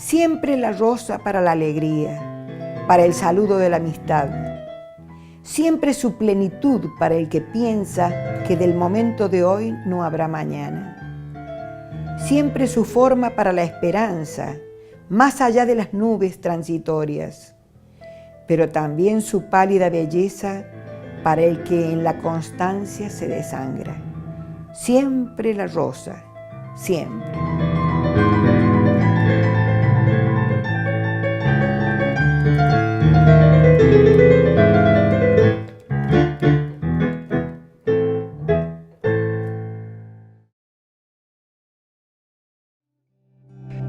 Siempre la rosa para la alegría, para el saludo de la amistad. Siempre su plenitud para el que piensa que del momento de hoy no habrá mañana. Siempre su forma para la esperanza, más allá de las nubes transitorias. Pero también su pálida belleza para el que en la constancia se desangra. Siempre la rosa, siempre.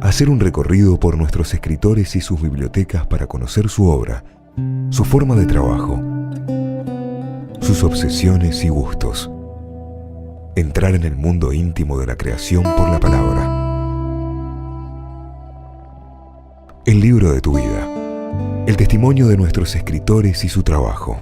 Hacer un recorrido por nuestros escritores y sus bibliotecas para conocer su obra, su forma de trabajo, sus obsesiones y gustos. Entrar en el mundo íntimo de la creación por la palabra. El libro de tu vida. El testimonio de nuestros escritores y su trabajo.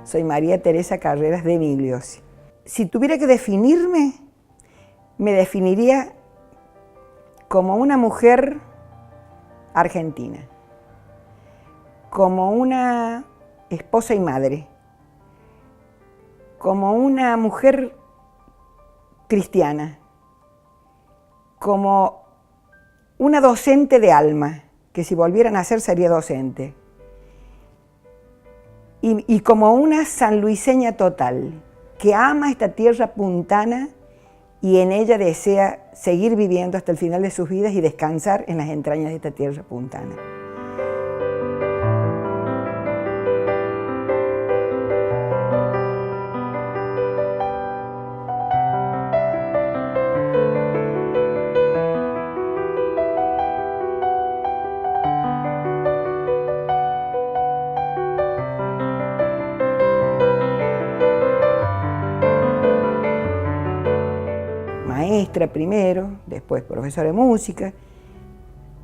Soy María Teresa Carreras de Migliosi. Si tuviera que definirme, me definiría como una mujer argentina, como una esposa y madre, como una mujer cristiana, como una docente de alma, que si volviera a nacer sería docente. Y como una sanluiseña total, que ama esta tierra puntana y en ella desea seguir viviendo hasta el final de sus vidas y descansar en las entrañas de esta tierra puntana. Maestra primero, después profesora de música,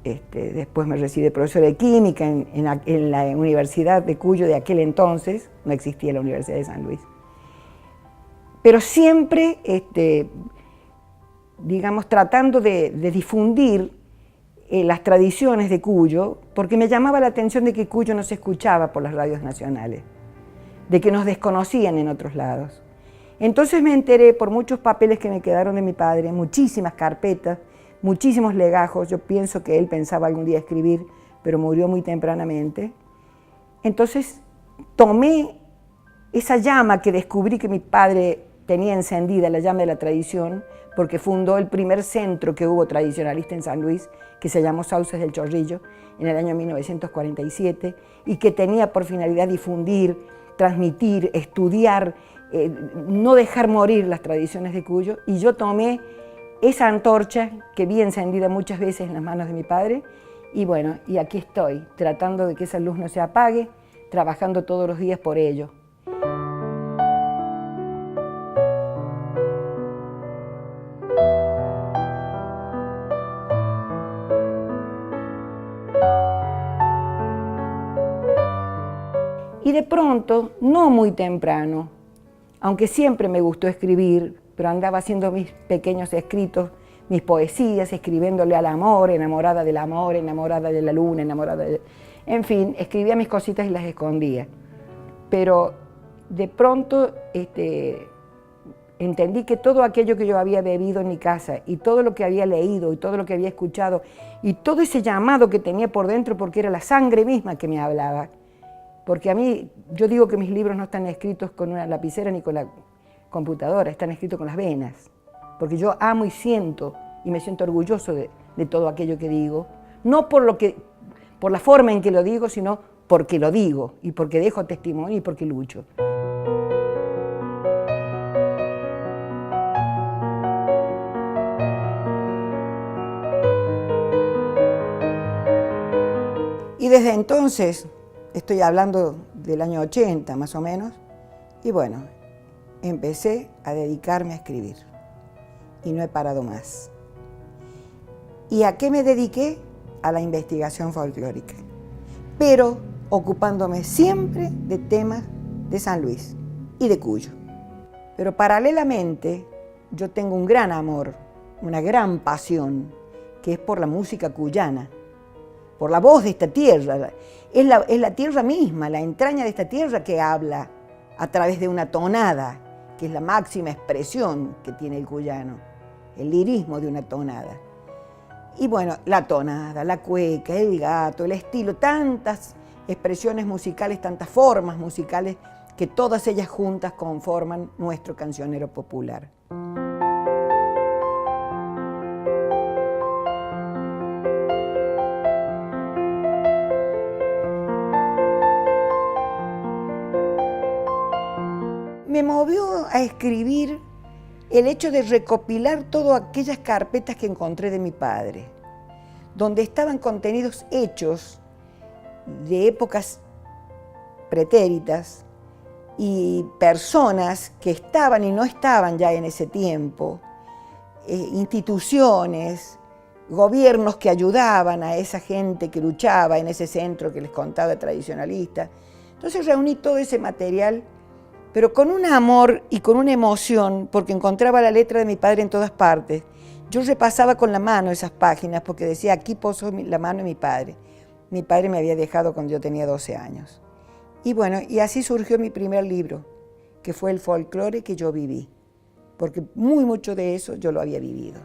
después me recibí de profesora de química en la Universidad de Cuyo de aquel entonces, no existía la Universidad de San Luis. Pero siempre, digamos, tratando de difundir las tradiciones de Cuyo, porque me llamaba la atención de que Cuyo no se escuchaba por las radios nacionales, de que nos desconocían en otros lados. Entonces me enteré por muchos papeles que me quedaron de mi padre, muchísimas carpetas, muchísimos legajos. Yo pienso que él pensaba algún día escribir, pero murió muy tempranamente. Entonces tomé esa llama que descubrí que mi padre tenía encendida, la llama de la tradición, porque fundó el primer centro que hubo tradicionalista en San Luis, que se llamó Sauces del Chorrillo, en el año 1947, y que tenía por finalidad difundir, transmitir, estudiar, no dejar morir las tradiciones de Cuyo, y yo tomé esa antorcha que vi encendida muchas veces en las manos de mi padre, y bueno, y aquí estoy, tratando de que esa luz no se apague, trabajando todos los días por ello. Y de pronto, no muy temprano, aunque siempre me gustó escribir, pero andaba haciendo mis pequeños escritos, mis poesías, escribiéndole al amor, enamorada de la luna, enamorada de... En fin, escribía mis cositas y las escondía. Pero de pronto entendí que todo aquello que yo había bebido en mi casa, y todo lo que había leído, y todo lo que había escuchado, y todo ese llamado que tenía por dentro, porque era la sangre misma que me hablaba, porque a mí, yo digo que mis libros no están escritos con una lapicera ni con la computadora, están escritos con las venas, porque yo amo y me siento orgulloso de todo aquello que digo, no por la forma en que lo digo, sino porque lo digo, y porque dejo testimonio y porque lucho. Y desde entonces, estoy hablando del año 80 más o menos, y bueno, empecé a dedicarme a escribir y no he parado más. ¿Y a qué me dediqué? A la investigación folclórica, pero ocupándome siempre de temas de San Luis y de Cuyo. Pero paralelamente yo tengo un gran amor, una gran pasión, que es por la música cuyana, por la voz de esta tierra. Es la tierra misma, la entraña de esta tierra que habla a través de una tonada, que es la máxima expresión que tiene el cuyano, el lirismo de una tonada. Y bueno, la tonada, la cueca, el gato, el estilo, tantas expresiones musicales, tantas formas musicales, que todas ellas juntas conforman nuestro cancionero popular. Me movió a escribir el hecho de recopilar todas aquellas carpetas que encontré de mi padre, donde estaban contenidos hechos de épocas pretéritas y personas que estaban y no estaban ya en ese tiempo, instituciones, gobiernos que ayudaban a esa gente que luchaba en ese centro que les contaba tradicionalista. Entonces reuní todo ese material, pero con un amor y con una emoción, porque encontraba la letra de mi padre en todas partes. Yo repasaba con la mano esas páginas, porque decía, aquí puso la mano de mi padre. Mi padre me había dejado cuando yo tenía 12 años. Y bueno, y así surgió mi primer libro, que fue el folclore que yo viví, porque mucho de eso yo lo había vivido.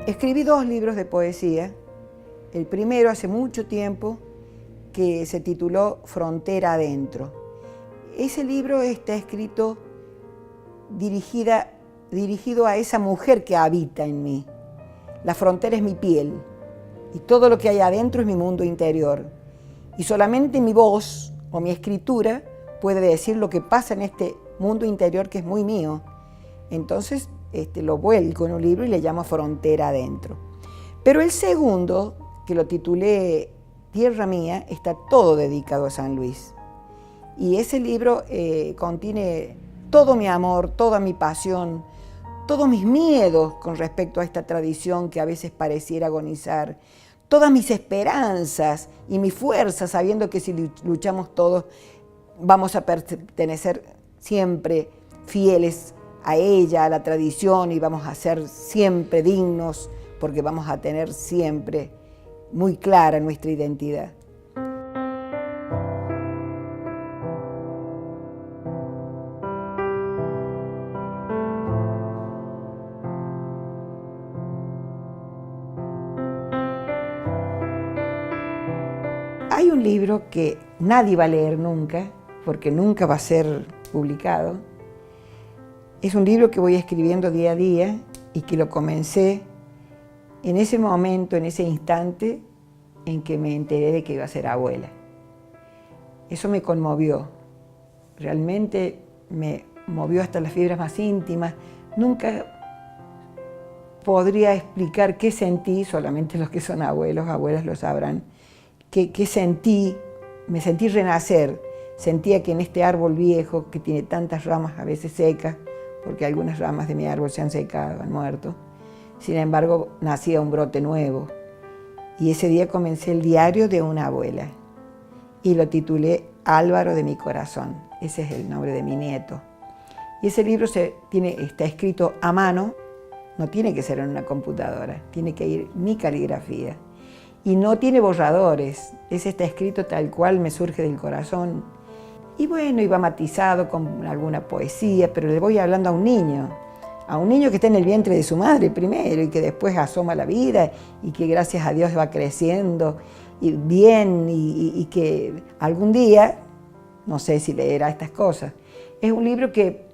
Escribí 2 libros de poesía, el primero hace mucho tiempo, que se tituló Frontera Adentro. Ese libro está escrito dirigido a esa mujer que habita en mí. La frontera es mi piel y todo lo que hay adentro es mi mundo interior. Y solamente mi voz o mi escritura puede decir lo que pasa en este mundo interior que es muy mío. Entonces lo vuelco en un libro y le llamo Frontera Adentro. Pero el segundo, que lo titulé Tierra Mía, está todo dedicado a San Luis. Y ese libro contiene todo mi amor, toda mi pasión, todos mis miedos con respecto a esta tradición que a veces pareciera agonizar, todas mis esperanzas y mi fuerza, sabiendo que si luchamos todos vamos a pertenecer siempre fieles a ella, a la tradición, y vamos a ser siempre dignos, porque vamos a tener siempre muy clara nuestra identidad. Hay un libro que nadie va a leer nunca, porque nunca va a ser publicado. Es un libro que voy escribiendo día a día y que lo comencé en ese momento, en ese instante en que me enteré de que iba a ser abuela. Eso me conmovió, realmente me movió hasta las fibras más íntimas. Nunca podría explicar qué sentí, solamente los que son abuelos, abuelas lo sabrán, qué sentí. Me sentí renacer, sentía que en este árbol viejo que tiene tantas ramas a veces secas, porque algunas ramas de mi árbol se han secado, han muerto. Sin embargo, nacía un brote nuevo. Y ese día comencé el diario de una abuela. Y lo titulé Álvaro de mi corazón. Ese es el nombre de mi nieto. Y ese libro está escrito a mano, no tiene que ser en una computadora, tiene que ir mi caligrafía. Y no tiene borradores, ese está escrito tal cual me surge del corazón. Y bueno, iba matizado con alguna poesía, pero le voy hablando a un niño que está en el vientre de su madre primero y que después asoma la vida y que gracias a Dios va creciendo y bien y que algún día, no sé si leerá estas cosas. Es un libro que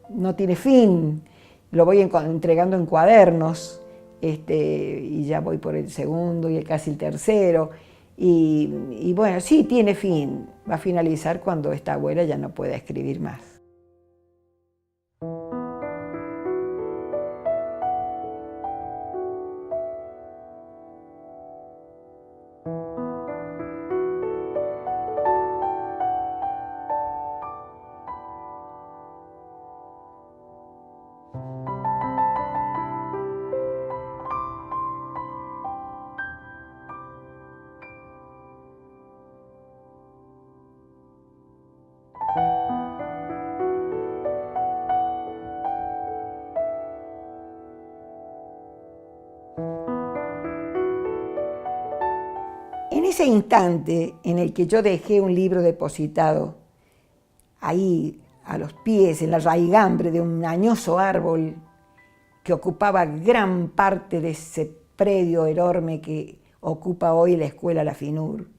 no tiene fin, lo voy entregando en cuadernos y ya voy por el segundo y casi el tercero. Y bueno, sí, tiene fin. Va a finalizar cuando esta abuela ya no pueda escribir más. En ese instante en el que yo dejé un libro depositado ahí a los pies, en la raigambre de un añoso árbol que ocupaba gran parte de ese predio enorme que ocupa hoy la escuela La Finur,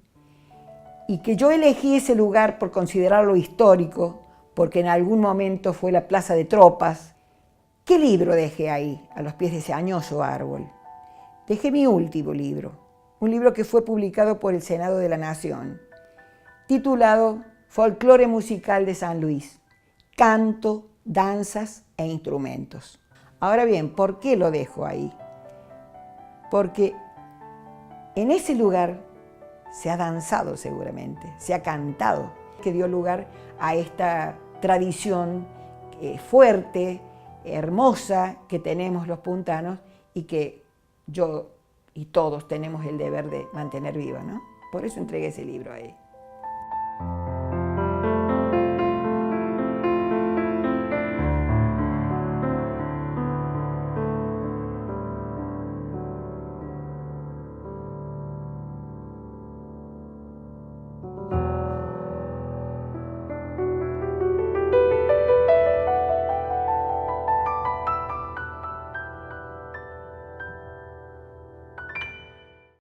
y que yo elegí ese lugar por considerarlo histórico, porque en algún momento fue la plaza de tropas. ¿Qué libro dejé ahí, a los pies de ese añoso árbol? Dejé mi último libro, un libro que fue publicado por el Senado de la Nación, titulado Folclore musical de San Luis, canto, danzas e instrumentos. Ahora bien, ¿por qué lo dejo ahí? Porque en ese lugar se ha danzado seguramente, se ha cantado, que dio lugar a esta tradición fuerte, hermosa que tenemos los puntanos y que yo y todos tenemos el deber de mantener viva, ¿no? Por eso entregué ese libro ahí.